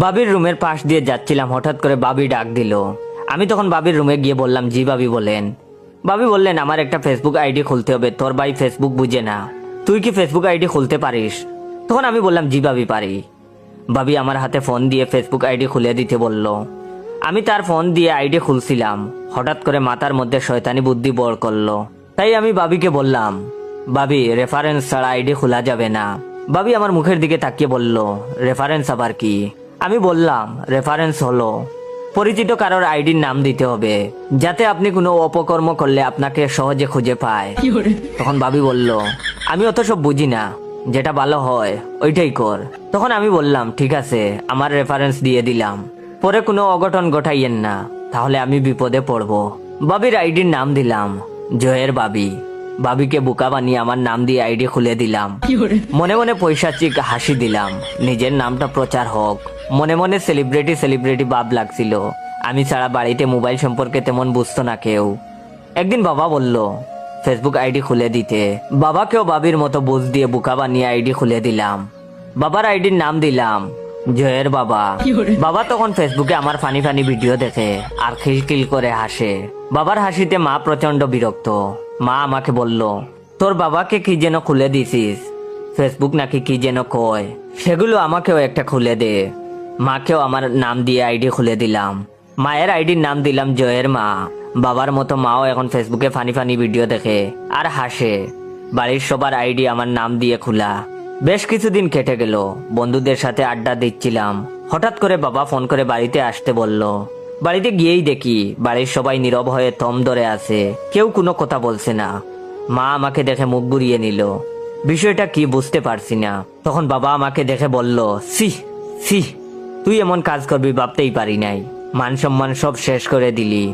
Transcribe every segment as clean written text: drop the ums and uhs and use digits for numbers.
বাবির রুমের পাশ দিয়ে যাচ্ছিলাম, হঠাৎ করে বাবি ডাক দিল। আমি তখন বাবির রুমে গিয়ে বললাম, জি বাবি বলেন। বাবি বললেন, আমার একটা ফেসবুক আইডি খুলতে হবে, তোর ভাই ফেসবুক বুঝে না, তুই কি ফেসবুক আইডি খুলতে পারিস? তখন আমি বললাম, জি বাবি পারি। বাবি আমার হাতে ফোন দিয়ে ফেসবুক আইডি খুলে দিতে বলল। আমি তার ফোন দিয়ে আইডি খুলছিলাম, হঠাৎ করে মাথার মধ্যে শয়তানি বুদ্ধি বড় করলো। তাই আমি বাবিকে বললাম, বাবি রেফারেন্স ছাড়া আইডি খোলা যাবে না। বাবি আমার মুখের দিকে তাকিয়ে বলল, রেফারেন্স আবার কি? আমি বললাম, রেফারেন্স হলো পরিচিত কারোর আইডির নাম দিতে হবে, যাতে আপনি কোনো অপকর্ম করলে আপনাকে সহজে খুঁজে পায়। তখন বাবি বলল, আমি অত সব বুঝি না, যেটা ভালো হয় ওইটাই কর। তখন আমি বললাম, ঠিক আছে, আমার রেফারেন্স দিয়ে দিলাম, পরে কোনো অঘটন ঘটাইয়েন না, তাহলে আমি বিপদে পড়ব। বাবির আইডির নাম দিলাম জয়ের বাবি। বাবিকে বোকা বানিয়ে আমার নাম দিয়ে আইডি খুলে দিলাম। মনে মনে পৈশাচিক হাসি দিলাম, নিজের নামটা প্রচার হোক। মনে মনে সেলিব্রিটি ভাব লাগছিল। আমি ছাড়া বাড়িতে মোবাইল সম্পর্কে তেমন বুঝতো না কেউ। একদিন বাবা বলল ফেসবুক আইডি খুলে দিতে। বাবাকেও বাবির মতো বুঝ দিয়ে বোকা বানিয়ে আইডি খুলে দিলাম। বাবার আইডির নাম দিলাম জয়ের বাবা। বাবা তখন ফেসবুকে আমার ফানি ফানি ভিডিও দেখে আর খিলখিল করে হাসে। বাবার হাসিতে মা প্রচন্ড বিরক্ত। মা আমাকে বলল, তোর বাবাকে কি যেন খুলে দিছিস, ফেসবুক নাকি কি যেন কয়, সেগুলো আমাকেও একটা খুলে দে। মাকেও আমার নাম দিয়ে আইডি খুলে দিলাম। মায়ের আইডির নাম দিলাম জয়ের মা। বাবার মতো মাও এখন ফেসবুকে ফানি ফানি ভিডিও দেখে আর হাসে। বাড়ির সবার আইডি আমার নাম দিয়ে খোলা। বেশ কিছুদিন কেটে গেল, বন্ধুদের সাথে আড্ডা দিচ্ছিলাম। হঠাৎ করে বাবা ফোন করে বাড়িতে আসতে বলল। বাড়িতে গিয়েই দেখি বাড়ির সবাই নীরব হয়ে থম ধরে আছে, কেউ কোনো কথা বলছে না। মা আমাকে দেখে মুখ ঘুরিয়ে নিল, বিষয়টা কি বুঝতে পারছি না। তখন বাবা আমাকে দেখে বলল, সি সি, তুই এমন কাজ করবি ভাবতেই পারি নাই, মান সম্মান সব শেষ করে দিলি,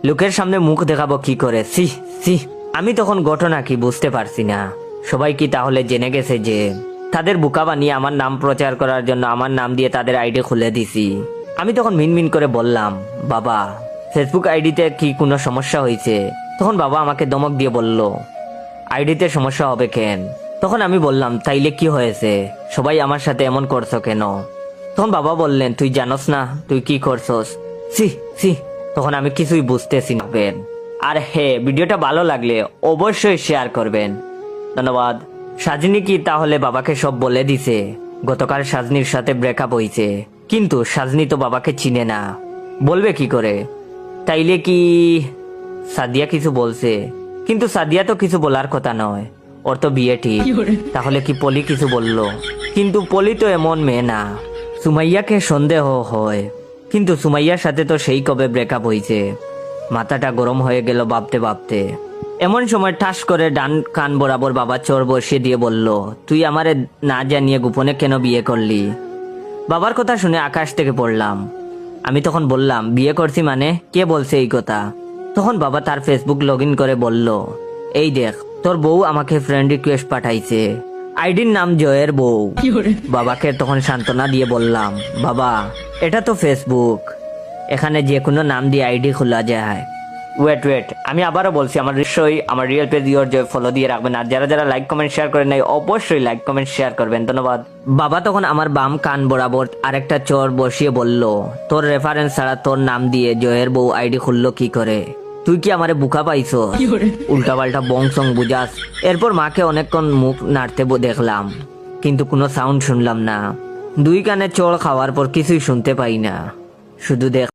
লোকের সামনে মুখ দেখাবো কি করে, সি সি। আমি তখন ঘটনা কি বুঝতে পারছি না। সবাই কি তাহলে জেনে গেছে যে তাদের বোকা বানিয়ে আমার নাম প্রচার করার জন্য আমার নাম দিয়ে তাদের আইডি খুলে দিছি? আমি তখন মিনমিন করে বললাম, বাবা ফেসবুক আইডিতে কি কোনো সমস্যা হয়েছে? তখন বাবা আমাকে ধমক দিয়ে বলল, আইডিতে সমস্যা হবে কেন? তখন আমি বললাম, তাইলে কি হয়েছে, সবাই আমার সাথে এমন করছো কেন? তখন বাবা বললেন, তুই জানোস না তুই কি করছস? সি সি। তখন আমি কিছুই বুঝতেছি না। আর হ্যাঁ, ভিডিওটা ভালো লাগলে অবশ্যই শেয়ার করবেন। ধন্যবাদ। সাজনি কি তাহলে বাবাকে সব বলে দিছে? গতকাল সাজনির সাথে ব্রেকআপ হয়েছে, কিন্তু সাজনি তো বাবাকে চিনে না, বলবে কি করে? তাইলে কি সাদিয়া কিছু বলছে? কিন্তু সাদিয়া তো কিছু বলার কথা নয়, ওর তো বিয়ে ঠিক। তাহলে কি পলি কিছু বলল? কিন্তু পলি তো এমন মেয়ে না। সুমাইয়াকে সন্দেহ হয়, কিন্তু সুমাইয়ার সাথে তো সেই কবে ব্রেকআপ হয়েছে। মাথাটা গরম হয়ে গেল ভাবতে ভাবতে। এমন সময় ঠাস করে ডান কান বরাবর বাবা চোর বসিয়ে দিয়ে বলল, তুই আমারে না জানিয়ে গোপনে কেন বিয়ে করলি? বাবার কথা শুনে আকাশ থেকে পড়লাম। আমি তখন বললাম, বিয়ে করছি মানে? কে বলছে এই কথা? তখন বাবা তার ফেসবুক লগ ইন করে বলল, এই দেখ, তোর বউ আমাকে ফ্রেন্ড রিকোয়েস্ট পাঠাইছে, আইডির নাম জয়ের বউ। বাবাকে তখন সান্ত্বনা দিয়ে বললাম, বাবা এটা তো ফেসবুক, এখানে যে কোনো নাম দিয়ে আইডি খোলা যায়। ওয়েট, আমি আবারও বলছি, আমার real page your joy follow দিয়ে রাখবেন। আর যারা যারা লাইক কমেন্ট শেয়ার করেন নাই, অবশ্যই লাইক কমেন্ট শেয়ার করবেন। ধন্যবাদ। বাবা তখন আমার বাম কান বরাবর আরেকটা চোর বসিয়ে বলল, তোর রেফারেন্স ছাড়া তোর নাম দিয়ে জয়ের বউ আইডি খুললো কি করে? তুই কি আমারে বুকা পাইছো? উল্টা পাল্টা বং সং বুঝাস। এরপর মাকে অনেকক্ষণ মুখ নাড়তে দেখলাম, কিন্তু কোনো সাউন্ড শুনলাম না। দুই কানে চোর খাওয়ার পর কিছুই শুনতে পাই না, শুধু দেখ